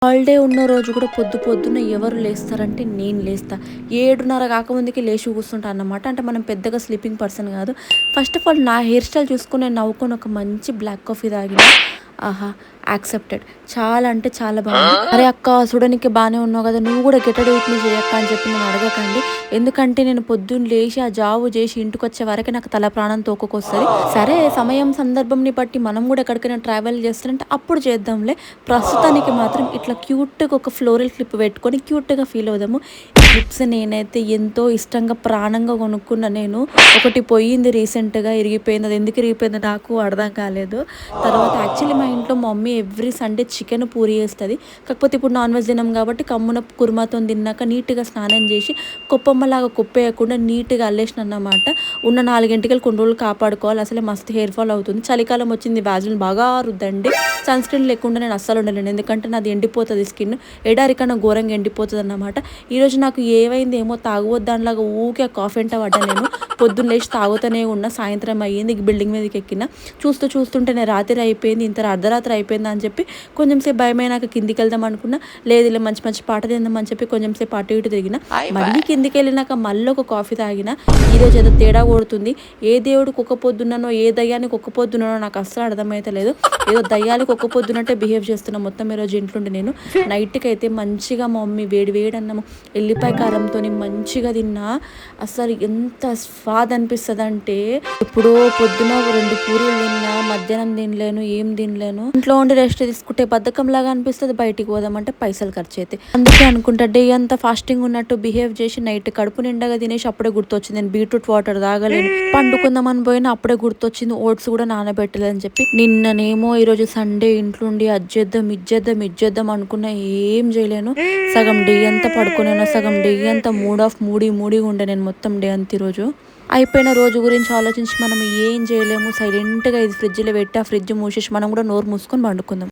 Holiday ఉన్న రోజు కూడా పొద్దున్న ఎవరు లేస్తారంటే నేను లేస్తా. 7:30 కాకముందుకే లేచి కూర్చుంటా అన్నమాట. అంటే మనం పెద్దగా స్లీపింగ్ పర్సన్ కాదు. ఫస్ట్ ఆఫ్ ఆల్ నా హెయిర్ స్టైల్ చూసుకొని నేను నవ్వుకొని ఒక మంచి బ్లాక్ కాఫీ తాగిన. ఆహా! యాక్సెప్టెడ్. చాలా అంటే చాలా బాగుంది. అరే అక్క చూడనీకి బానే ఉన్నావు కదా! నువ్వు కూడా గెట్ రెడీ విత్ మీ చేయక్క అని చెప్పి నన్ను అడగకండి. ఎందుకంటే నేను పొద్దున్న లేచి ఆ జాబ్ చేసి ఇంటికొచ్చే వరకే నాకు తల ప్రాణం తోకకొస్తది. సరే సమయం సందర్భంని బట్టి మనం కూడా ఎక్కడికైనా ట్రావెల్ చేస్తారంటే అప్పుడు చేద్దాంలే. ప్రస్తుతానికి మాత్రం ఇట్లా క్యూట్‌గా ఒక ఫ్లోరల్ క్లిప్ పెట్టుకొని క్యూట్‌గా ఫీల్ అవుదాము. క్లిప్స్ నేనైతే ఎంతో ఇష్టంగా ప్రాణంగా కొనుక్కున్న నేను. ఒకటి పోయింది రీసెంట్‌గా ఇరిగిపోయింది. అది ఎందుకు ఇరిగిపోయిందో నాకు అర్థం కాలేదు. తర్వాత యాక్చువల్లీ మా ఇంట్లో మా mummy every Sunday chicken puri చేస్తది. కాకపోతే ఇప్పుడు నాన్ వెజ్ తినం కాబట్టి కమ్మున కుర్మాతోని తిన్నాక నీట్‌గా స్నానం చేసి కొప్పమ్మలాగా కొప్పేయకుండా నీట్‌గా అల్లేసినన్నమాట. ఉన్న 4 ఎంటికలు కొన్ని రోజులు కాపాడుకోవాలి. అసలే మస్తు హెయిర్ ఫాల్ అవుతుంది. చలికాలం వచ్చింది వాజిలిన్ బాగా రుద్దండి. సన్ స్క్రీన్ లేకుండా నేను అస్సలు ఉండలేను. ఎందుకంటే నాది ఎండిపోతది స్కిన్. ఎడారి కన్నా ఘోరంగా ఎండిపోతదన్నమాట. ఈరోజు నాకు ఏమైంది ఏమో తాగుబోతుదానిలాగా ఊకే ఆ కాఫీ వెంట పడ్డా నేను. పొద్దున్న లేచి తాగుతూనే ఉన్నా. సాయంత్రం అయ్యింది. బిల్డింగ్ మీదకి ఎక్కిన. చూస్తుంటేనే రాత్రి అయిపోయింది. ఇంత అర్ధరాత్రి అయిపోయిందా అని చెప్పి కొంచెం సేపు భయమైనాక కిందికి వెళ్దాం అనుకున్నా. లేదులే మంచి మంచి పాటలు విందామని చెప్పి కొంచెం సేపు అటు ఇటు తిరిగిన. మళ్ళీ కిందికి వెళ్ళినాక మళ్ళీ ఒక కాఫీ తాగిన. ఈరోజు ఏదో తేడా కొడుతుంది. ఏ దేవుడికి ఒక్క పొద్దున్నానో ఏ దయ్యానికి ఒక్క పొద్దున్నానో నాకు అస్సలు అర్థమైతలేదు. ఏదో దయ్యాలకు ఒక్క పొద్దునట్టే బిహేవ్ చేస్తున్నా మొత్తం ఈరోజు ఇంట్లోండి నేను. నైట్కి అయితే మంచిగా మా మమ్మీ వేడి వేడి అన్నము ఎల్లిపాయ కారంతో మంచిగా తిన్నా. అసలు ఎంత స్వాద్ అనిపిస్తుంది అంటే ఎప్పుడో పొద్దున 2 పూరీలు తిన్నా. మధ్యాహ్నం తినలేను, ఏం తినలేను. ఇంట్లో ఉండి రెస్ట్ తీసుకుంటే బద్ధకం లాగా అనిపిస్తుంది. బయటికి పోదామంటే పైసలు ఖర్చు అయితే. అందుకే అనుకుంటా డే అంతా ఫాస్టింగ్ ఉన్నట్టు బిహేవ్ చేసి నైట్ కడుపు నిండగా తినేసి అప్పుడే గుర్తొచ్చింది నేను బీట్రూట్ వాటర్ తాగలేను. పండుకుందామని పోయినా అప్పుడే గుర్తొచ్చింది ఓట్స్ కూడా నానబెట్టలేదని చెప్పి. నిన్ననేమో ఈరోజు సండే ఇంట్లో ఉండి ఇది చేద్దాం అనుకున్నా. ఏం చేయలేను. సగం డే అంతా పడుకునేనా, సగం డే అంతా మూడీగా ఉండే నేను మొత్తం డే అంతా ఈరోజు. అయిపోయిన రోజు గురించి ఆలోచించి మనం ఏం చేయలేము. సైలెంట్‌గా ఇది ఫ్రిడ్జ్‌లో పెట్టి ఆ ఫ్రిడ్జ్ మూసేసి మనం కూడా నోరు మూసుకొని పండుకుందాం.